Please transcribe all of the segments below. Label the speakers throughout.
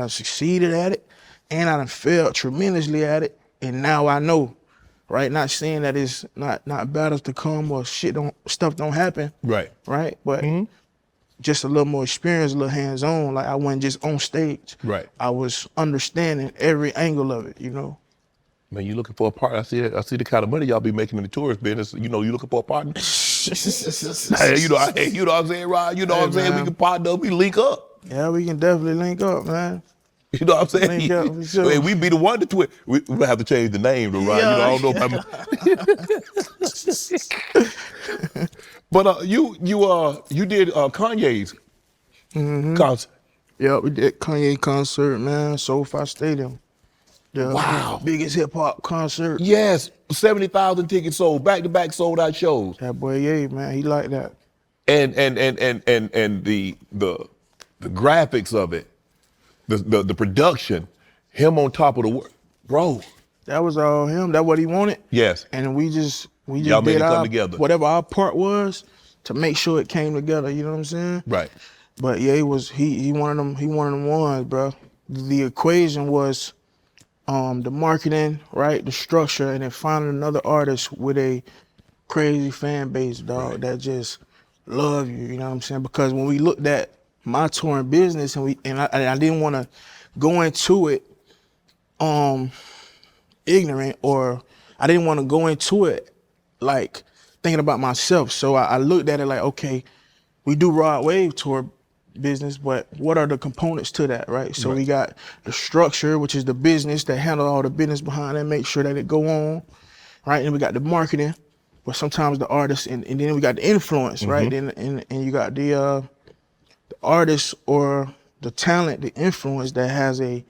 Speaker 1: done succeeded at it, and I done failed tremendously at it, and now I know, right? Not saying that it's not battles to come or stuff don't happen,
Speaker 2: right?
Speaker 1: But just a little more experience, a little hands-on. Like I wasn't just on stage,
Speaker 2: right?
Speaker 1: I was understanding every angle of it, you know.
Speaker 2: Man, you looking for a partner? I see the kind of money y'all be making in the tourist business. You know, you looking for a partner? Hey, you know what I'm saying, Rod? You know what I'm saying? We can partner up, we link up.
Speaker 1: Yeah, we can definitely link up, man.
Speaker 2: You know what I'm saying?
Speaker 1: Link up, for sure.
Speaker 2: Hey, we be the one to twit. We gonna have to change the name to Rod. You know, I don't know about But you did Kanye's concert.
Speaker 1: Yeah, we did Kanye concert, man. SoFi Stadium.
Speaker 2: Wow.
Speaker 1: Biggest hip hop concert.
Speaker 2: Yes, 70,000 tickets sold, back to back sold out shows.
Speaker 1: That boy, yeah, man, he like that.
Speaker 2: And the graphics of it, the production, him on top of the world, bro.
Speaker 1: That was all him. That what he wanted.
Speaker 2: Yes.
Speaker 1: And we just
Speaker 2: Y'all made
Speaker 1: did
Speaker 2: it come together.
Speaker 1: Whatever our part was to make sure it came together. You know what I'm saying?
Speaker 2: Right.
Speaker 1: But yeah, he one of them. He one of them ones, bro. The equation was the marketing, right, the structure, and then finding another artist with a crazy fan base, dog, right, that just love you. You know what I'm saying? Because when we looked at my touring business, and I didn't want to go into it ignorant, or I didn't want to go into it like thinking about myself. So I looked at it like, okay, we do Rod Wave tour business, but what are the components to that, right? So we got the structure, which is the business that handle all the business behind it, make sure that it go on, right? And we got the marketing, but sometimes the artists, and then we got the influence, right? And you got the artist or the talent, the influence that has a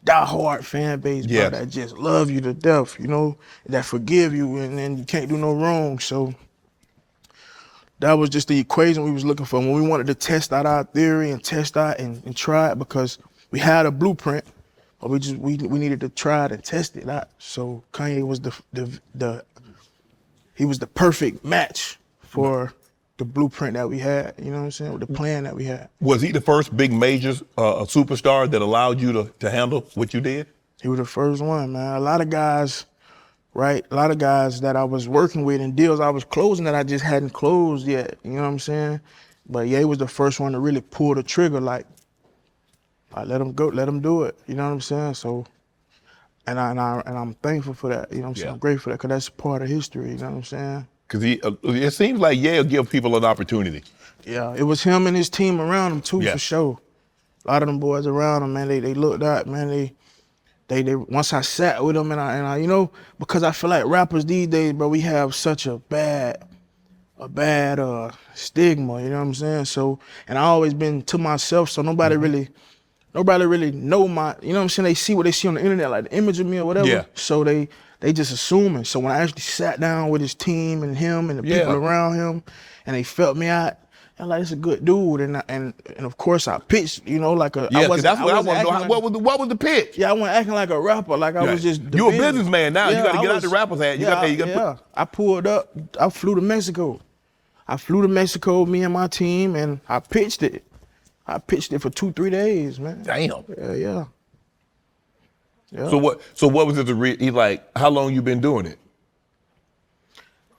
Speaker 1: diehard fan base, bro, that just love you to death, you know, that forgive you, and then you can't do no wrong. So that was just the equation we was looking for when we wanted to test out our theory and test out and try it, because we had a blueprint, but we needed to try it and test it out. So Kanye was he was the perfect match for the blueprint that we had, you know what I'm saying, with the plan that we had.
Speaker 2: Was he the first big major superstar that allowed you to handle what you did?
Speaker 1: He was the first one, man. A lot of guys, right? A lot of guys that I was working with and deals I was closing that I just hadn't closed yet, you know what I'm saying? But yeah, he was the first one to really pull the trigger, like let him go, let him do it, you know what I'm saying? So, and I'm thankful for that, you know what I'm saying? I'm grateful for that, because that's part of history, you know what I'm saying?
Speaker 2: Because it seems like Yale give people an opportunity.
Speaker 1: Yeah, it was him and his team around him too, for sure. A lot of them boys around him, man, they looked out, man, they once I sat with them, and I you know, because I feel like rappers these days, bro, we have such a bad stigma, you know what I'm saying? So, and I always been to myself, so nobody really know my, you know what I'm saying? They see what they see on the internet, like the image of me or whatever. Yeah. So they just assuming. So when I actually sat down with his team and him and the people around him, and they felt me out, I'm like, it's a good dude, and of course I pitched, you know, like a.
Speaker 2: Yeah, that's what I want to know. What was the pitch?
Speaker 1: Yeah, I wasn't acting like a rapper, like I was just.
Speaker 2: You a businessman now. You got to get out the rapper's hat.
Speaker 1: I pulled up. I flew to Mexico. Me and my team, and I pitched it. I pitched it for 2-3 days, man.
Speaker 2: Damn.
Speaker 1: Yeah.
Speaker 2: So what was it? He's like, how long you been doing it?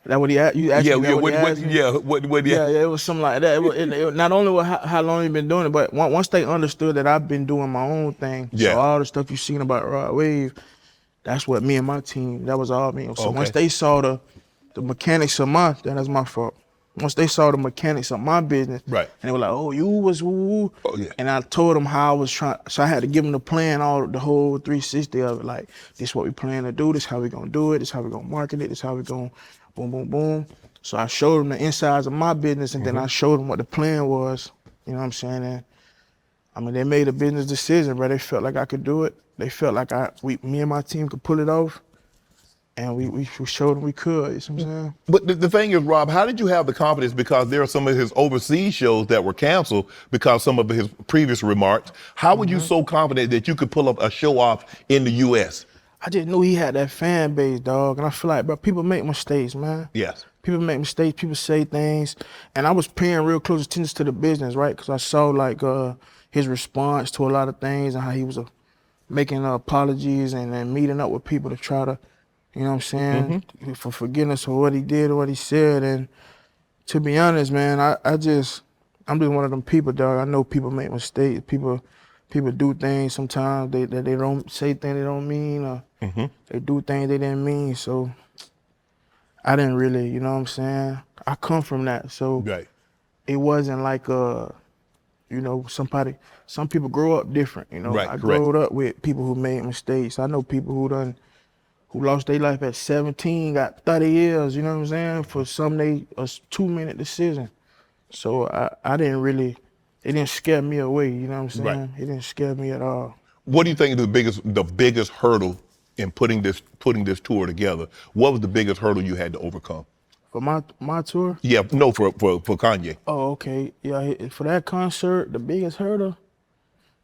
Speaker 1: That what he asked? You asked me what he asked me?
Speaker 2: Yeah,
Speaker 1: it was something like that. It not only was how long he been doing it, but once they understood that I've been doing my own thing, so all the stuff you seen about Rod Wave, that's what me and my team, that was all me. So once they saw the mechanics of that's my fault. Once they saw the mechanics of my business, and they were like, "Oh, you was woo," and I told them how I was trying. So I had to give them the plan, the whole 360 of it. Like, this is what we plan to do. This is how we gonna do it. This is how we gonna market it. This is how we gonna boom, boom, boom. So I showed them the insides of my business, and then I showed them what the plan was. You know what I'm saying? And I mean, they made a business decision, bro. They felt like I could do it. They felt like me and my team could pull it off. And we showed him we could, you see what I'm saying?
Speaker 2: But the thing is, Rob, how did you have the confidence? Because there are some of his overseas shows that were canceled because some of his previous remarks. How were you so confident that you could pull up a show off in the U.S.?
Speaker 1: I just knew he had that fan base, dog. And I feel like, bro, people make mistakes, man.
Speaker 2: Yes.
Speaker 1: People make mistakes, people say things. And I was paying real close attention to the business, right? Because I saw, like, his response to a lot of things and how he was making apologies and then meeting up with people to try to, you know what I'm saying, for forgiveness for what he did or what he said. And to be honest, man, I'm just one of them people, dog. I know people make mistakes. People do things sometimes that they don't say things they don't mean, or they do things they didn't mean. So I didn't really, you know what I'm saying? I come from that. So it wasn't like you know, some people grow up different, you know. I grew up with people who made mistakes. I know people who lost their life at 17, got 30 years, you know what I'm saying, for a 2-minute decision. So I didn't really, it didn't scare me away, you know what I'm saying? It didn't scare me at all.
Speaker 2: What do you think is the biggest hurdle in putting this tour together? What was the biggest hurdle you had to overcome?
Speaker 1: For my tour?
Speaker 2: Yeah, no, for Kanye.
Speaker 1: Oh, okay. Yeah, for that concert, the biggest hurdle,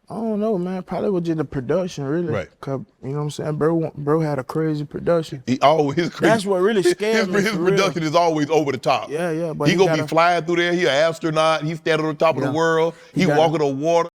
Speaker 1: I don't know, man. Probably was just the production, really.
Speaker 2: Right.
Speaker 1: Cause, you know what I'm saying? Bro had a crazy production.
Speaker 2: His crazy.
Speaker 1: That's what really scared me.
Speaker 2: His production is always over the top.
Speaker 1: Yeah, but
Speaker 2: he gonna be flying through there. He an astronaut. He's standing on the top of the world. He walking on water.